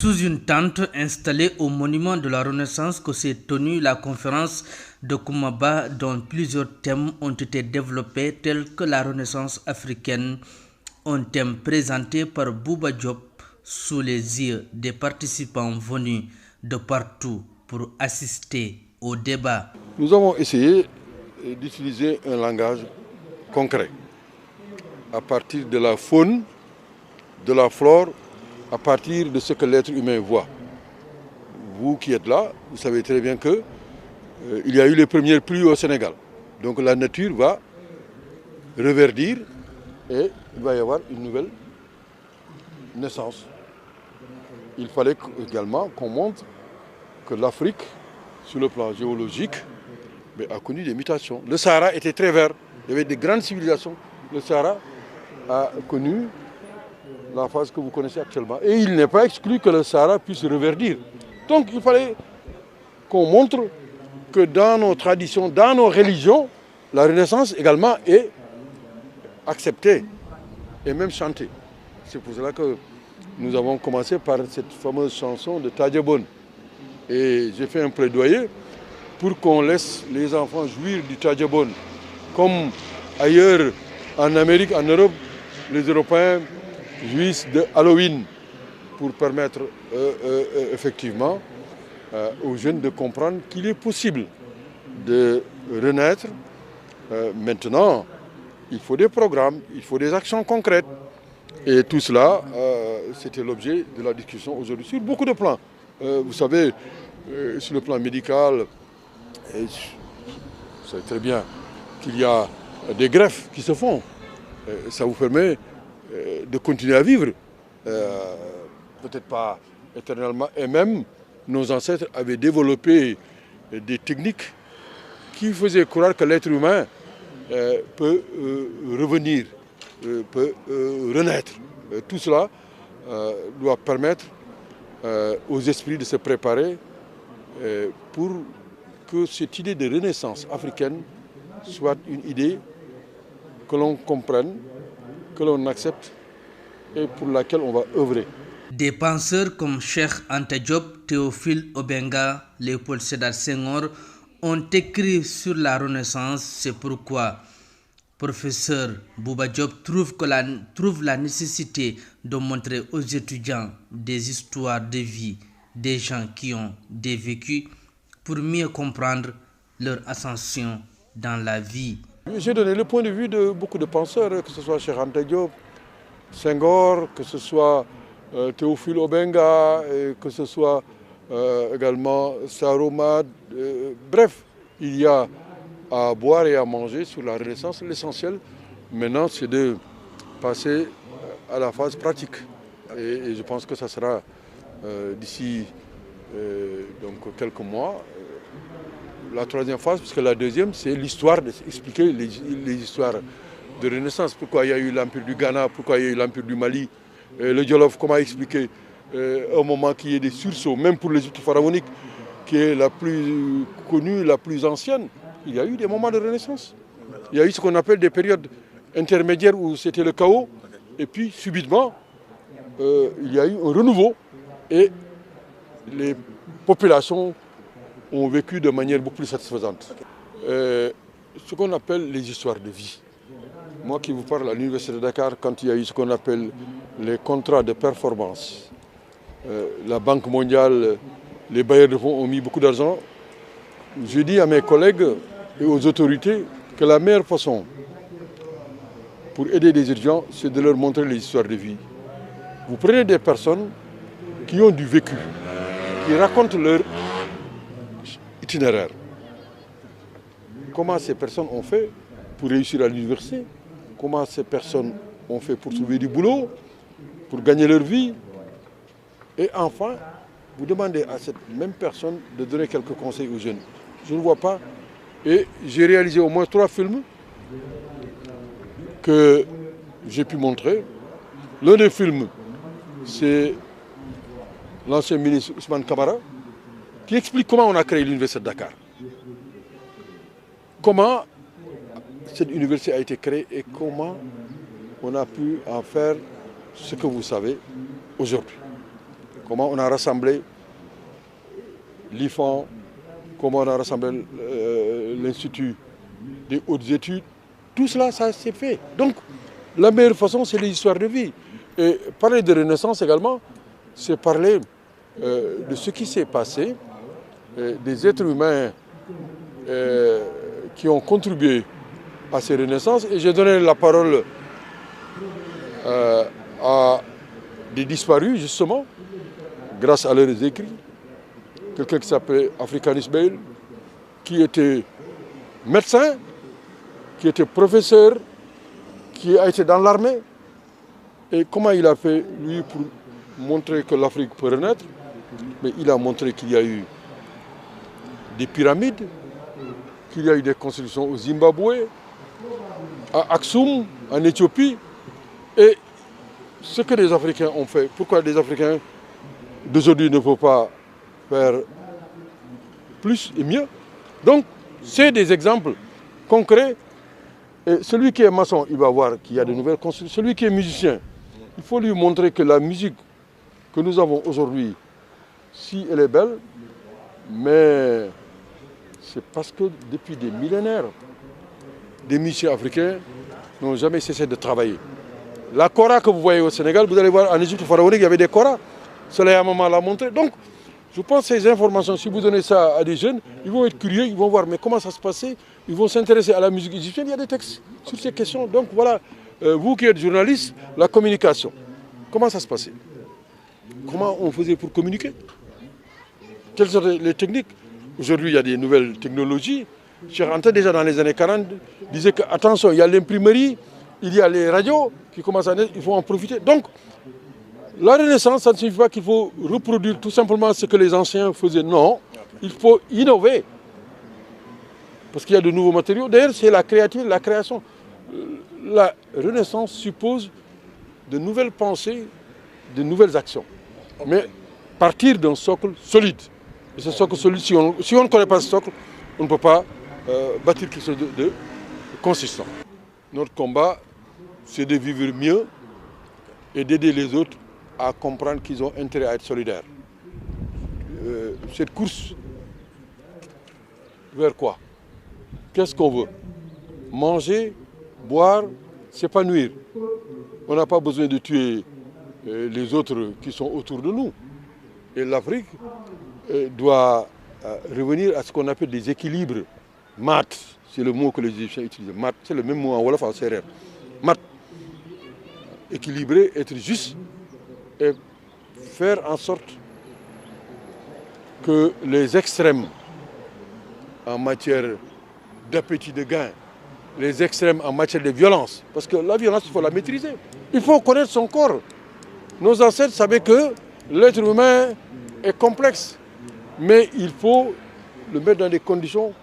Sous une tente installée au monument de la Renaissance que s'est tenue la conférence de Koumaba dont plusieurs thèmes ont été développés tels que la Renaissance africaine, un thème présenté par Bouba Diop sous les yeux des participants venus de partout pour assister au débat. Nous avons essayé d'utiliser un langage concret à partir de la faune, de la flore, à partir de ce que l'être humain voit. Vous qui êtes là, vous savez très bien qu'il y a eu les premières pluies au Sénégal. Donc la nature va reverdir et il va y avoir une nouvelle naissance. Il fallait également qu'on montre que l'Afrique, sur le plan géologique, a connu des mutations. Le Sahara était très vert, il y avait des grandes civilisations. Le Sahara a connu la phase que vous connaissez actuellement. Et il n'est pas exclu que le Sahara puisse reverdir. Donc il fallait qu'on montre que dans nos traditions, dans nos religions, la Renaissance également est acceptée et même chantée. C'est pour cela que nous avons commencé par cette fameuse chanson de Tadjabon. Et j'ai fait un plaidoyer pour qu'on laisse les enfants jouir du Tadjabon. Comme ailleurs en Amérique, en Europe, les Européens jouissent de Halloween pour permettre effectivement aux jeunes de comprendre qu'il est possible de renaître. Maintenant, il faut des programmes, il faut des actions concrètes. Et tout cela, c'était l'objet de la discussion aujourd'hui sur beaucoup de plans. Vous savez, sur le plan médical, vous savez très bien qu'il y a des greffes qui se font. Ça vous permet de continuer à vivre, peut-être pas éternellement. Et même, nos ancêtres avaient développé des techniques qui faisaient croire que l'être humain peut revenir, peut renaître. Tout cela doit permettre aux esprits de se préparer pour que cette idée de renaissance africaine soit une idée que l'on comprenne, que l'on accepte et pour laquelle on va œuvrer. Des penseurs comme Cheikh Anta Diop, Théophile Obenga, Léopold Sédar Senghor ont écrit sur la Renaissance. C'est pourquoi professeur Bouba Diop trouve la nécessité de montrer aux étudiants des histoires de vie, des gens qui ont des vécus, pour mieux comprendre leur ascension dans la vie. J'ai donné le point de vue de beaucoup de penseurs, que ce soit Cheikh Anta Diop, Senghor, que ce soit Théophile Obenga, que ce soit également Saromad. Bref, il y a à boire et à manger sur la Renaissance. L'essentiel, maintenant, c'est de passer à la phase pratique. Et je pense que ça sera d'ici donc quelques mois. La troisième phase, puisque la deuxième, c'est l'histoire, d'expliquer les histoires de Renaissance. Pourquoi il y a eu l'Empire du Ghana, pourquoi il y a eu l'Empire du Mali, le Djolof, comment expliquer un moment qu'il y ait des sursauts, même pour l'Égypte pharaonique, qui est la plus connue, la plus ancienne. Il y a eu des moments de Renaissance. Il y a eu ce qu'on appelle des périodes intermédiaires où c'était le chaos, et puis subitement, il y a eu un renouveau, et les populations ont vécu de manière beaucoup plus satisfaisante. Ce qu'on appelle les histoires de vie. Moi qui vous parle à l'Université de Dakar, quand il y a eu ce qu'on appelle les contrats de performance, la Banque mondiale, les bailleurs de fonds ont mis beaucoup d'argent. Je dis à mes collègues et aux autorités que la meilleure façon pour aider les étudiants, c'est de leur montrer les histoires de vie. Vous prenez des personnes qui ont du vécu, qui racontent leur itinéraire. Comment ces personnes ont fait pour réussir à l'université, comment ces personnes ont fait pour trouver du boulot, pour gagner leur vie. Et enfin, vous demandez à cette même personne de donner quelques conseils aux jeunes. Je ne vois pas. Et j'ai réalisé au moins 3 films que j'ai pu montrer. L'un des films, c'est l'ancien ministre Ousmane Kamara, qui explique comment on a créé l'université de Dakar. Comment cette université a été créée et comment on a pu en faire ce que vous savez aujourd'hui. comment on a rassemblé l'IFAN, comment on a rassemblé l'Institut des hautes études. Tout cela, ça s'est fait. Donc, la meilleure façon, c'est les histoires de vie. Et parler de Renaissance également, c'est parler de ce qui s'est passé, des êtres humains qui ont contribué à ces renaissances. Et j'ai donné la parole à des disparus, justement, grâce à leurs écrits. Quelqu'un qui s'appelait Africanus Bale, qui était médecin, qui était professeur, qui a été dans l'armée. Et comment il a fait, lui, pour montrer que l'Afrique peut renaître? Mais il a montré qu'il y a eu des pyramides, qu'il y a eu des constructions au Zimbabwe, à Aksum, en Éthiopie. Et ce que les Africains ont fait, pourquoi les Africains d'aujourd'hui ne peuvent pas faire plus et mieux? Donc, c'est des exemples concrets. Et celui qui est maçon, il va voir qu'il y a de nouvelles constructions. Celui qui est musicien, il faut lui montrer que la musique que nous avons aujourd'hui, si elle est belle, mais c'est parce que depuis des millénaires, des musiciens africains n'ont jamais cessé de travailler. La kora que vous voyez au Sénégal, vous allez voir en Égypte pharaonique, il y avait des koras. Cela, Maman l'a montré. Donc, je pense que ces informations, si vous donnez ça à des jeunes, ils vont être curieux, ils vont voir mais comment ça se passait, ils vont s'intéresser à la musique égyptienne. Il y a des textes sur ces questions. Donc voilà, vous qui êtes journaliste, la communication. Comment ça se passait? Comment on faisait pour communiquer? Quelles sont les techniques? Aujourd'hui, il y a des nouvelles technologies. Cheikh Anta, déjà dans les années 40, disait que, attention, il y a l'imprimerie, il y a les radios qui commencent à naître, il faut en profiter. Donc, la Renaissance, ça ne signifie pas qu'il faut reproduire tout simplement ce que les anciens faisaient. Non, il faut innover. Parce qu'il y a de nouveaux matériaux. D'ailleurs, c'est la créativité, la création. La Renaissance suppose de nouvelles pensées, de nouvelles actions. Mais partir d'un socle solide. Et ce socle solide, si on ne connaît pas ce socle, on ne peut pas bâtir quelque chose de consistant. Notre combat, c'est de vivre mieux et d'aider les autres à comprendre qu'ils ont intérêt à être solidaires. Cette course, vers quoi? Qu'est-ce qu'on veut? Manger, boire, s'épanouir. On n'a pas besoin de tuer les autres qui sont autour de nous. Et l'Afrique doit revenir à ce qu'on appelle des équilibres. Mat, c'est le mot que les Égyptiens utilisent. Mat, c'est le même mot en Wolof, en sérère. Mat, équilibrer, être juste et faire en sorte que les extrêmes en matière d'appétit de gain, les extrêmes en matière de violence, parce que la violence, il faut la maîtriser. Il faut connaître son corps. Nos ancêtres savaient que l'être humain est complexe, mais il faut le mettre dans des conditions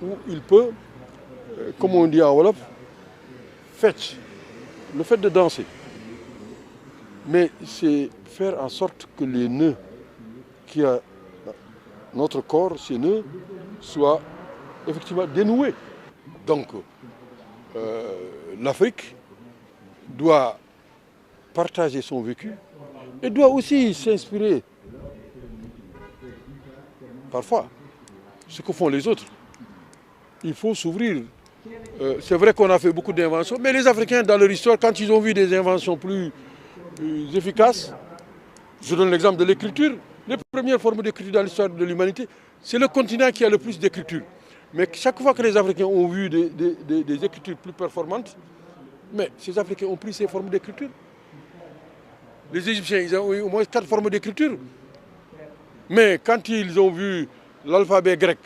où il peut, comme on dit en Wolof, fetch, le fait de danser. Mais c'est faire en sorte que les nœuds qui a notre corps, ces nœuds, soient effectivement dénoués. Donc, l'Afrique doit partager son vécu et doit aussi s'inspirer, parfois, ce que font les autres. Il faut s'ouvrir. C'est vrai qu'on a fait beaucoup d'inventions, mais les Africains, dans leur histoire, quand ils ont vu des inventions plus efficaces, je donne l'exemple de l'écriture. Les premières formes d'écriture dans l'histoire de l'humanité, c'est le continent qui a le plus d'écriture. Mais chaque fois que les Africains ont vu des écritures plus performantes, mais ces Africains ont pris ces formes d'écriture. Les Égyptiens, ils ont eu au moins 4 formes d'écriture. Mais quand ils ont vu l'alphabet grec,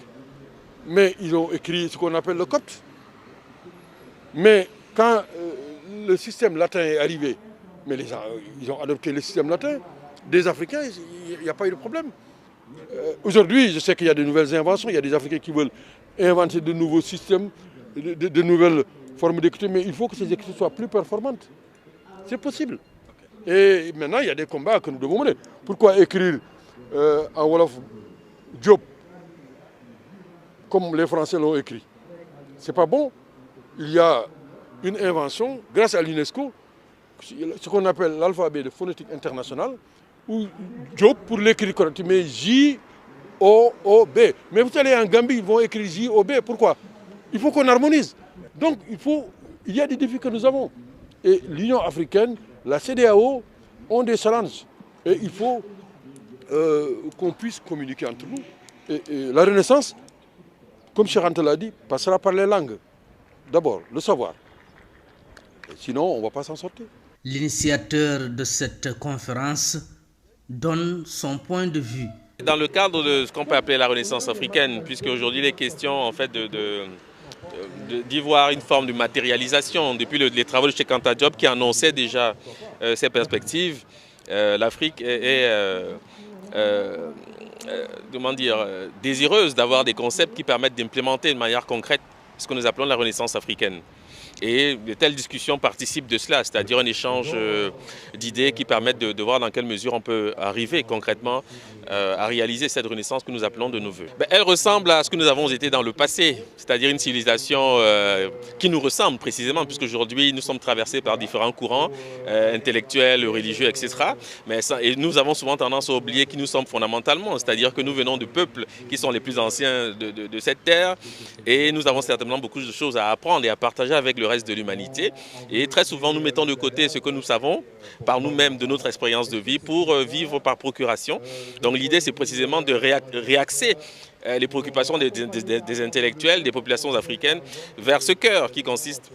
mais ils ont écrit ce qu'on appelle le copte. Mais quand le système latin est arrivé, mais les gens, ils ont adopté le système latin, des Africains, il n'y a pas eu de problème. Aujourd'hui, je sais qu'il y a de nouvelles inventions, il y a des Africains qui veulent inventer de nouveaux systèmes, de nouvelles formes d'écriture, mais il faut que ces écritures soient plus performantes. C'est possible. Et maintenant, il y a des combats que nous devons mener. Pourquoi écrire en Wolof Diop, comme les Français l'ont écrit? C'est pas bon. Il y a une invention, grâce à l'UNESCO, ce qu'on appelle l'alphabet de phonétique internationale, ou Job pour l'écrire correctement, mais J-O-O-B. Mais vous allez en Gambie, ils vont écrire J-O-B. Pourquoi? Il faut qu'on harmonise. Donc il y a des défis que nous avons. Et l'Union africaine, la CEDEAO ont des challenges. Et il faut qu'on puisse communiquer entre nous. Et la Renaissance, comme Cheikh Anta l'a dit, passera par les langues. D'abord, le savoir. Et sinon, on ne va pas s'en sortir. L'initiateur de cette conférence donne son point de vue. Dans le cadre de ce qu'on peut appeler la Renaissance africaine, puisque aujourd'hui les questions en fait d'y voir une forme de matérialisation. Depuis les travaux de Cheikh Anta Diop qui annonçaient déjà ces perspectives, l'Afrique est désireuse d'avoir des concepts qui permettent d'implémenter de manière concrète ce que nous appelons la Renaissance africaine. Et de telles discussions participent de cela, c'est-à-dire un échange d'idées qui permettent de voir dans quelle mesure on peut arriver concrètement à réaliser cette renaissance que nous appelons de nos voeux. Elle ressemble à ce que nous avons été dans le passé, c'est-à-dire une civilisation qui nous ressemble précisément, puisqu'aujourd'hui nous sommes traversés par différents courants intellectuels, religieux, etc. Et nous avons souvent tendance à oublier qui nous sommes fondamentalement, c'est-à-dire que nous venons de peuples qui sont les plus anciens de cette terre, et nous avons certainement beaucoup de choses à apprendre et à partager avec le reste de l'humanité. Et très souvent, nous mettons de côté ce que nous savons par nous-mêmes de notre expérience de vie pour vivre par procuration. Donc l'idée, c'est précisément de réaxer les préoccupations des intellectuels, des populations africaines, vers ce cœur qui consiste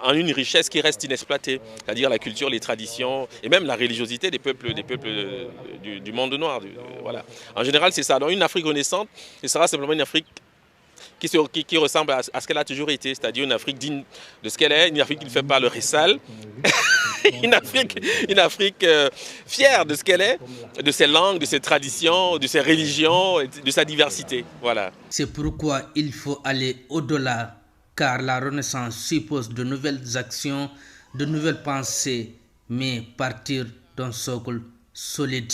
en une richesse qui reste inexploitée, c'est-à-dire la culture, les traditions et même la religiosité des peuples du monde noir. Voilà. En général, c'est ça. Donc une Afrique renaissante, ce sera simplement une Afrique qui ressemble à ce qu'elle a toujours été, c'est-à-dire une Afrique digne de ce qu'elle est, une Afrique qui ne fait pas le rissal, une Afrique fière de ce qu'elle est, de ses langues, de ses traditions, de ses religions, de sa diversité. Voilà. C'est pourquoi il faut aller au-delà, car la Renaissance suppose de nouvelles actions, de nouvelles pensées, mais partir d'un socle solide.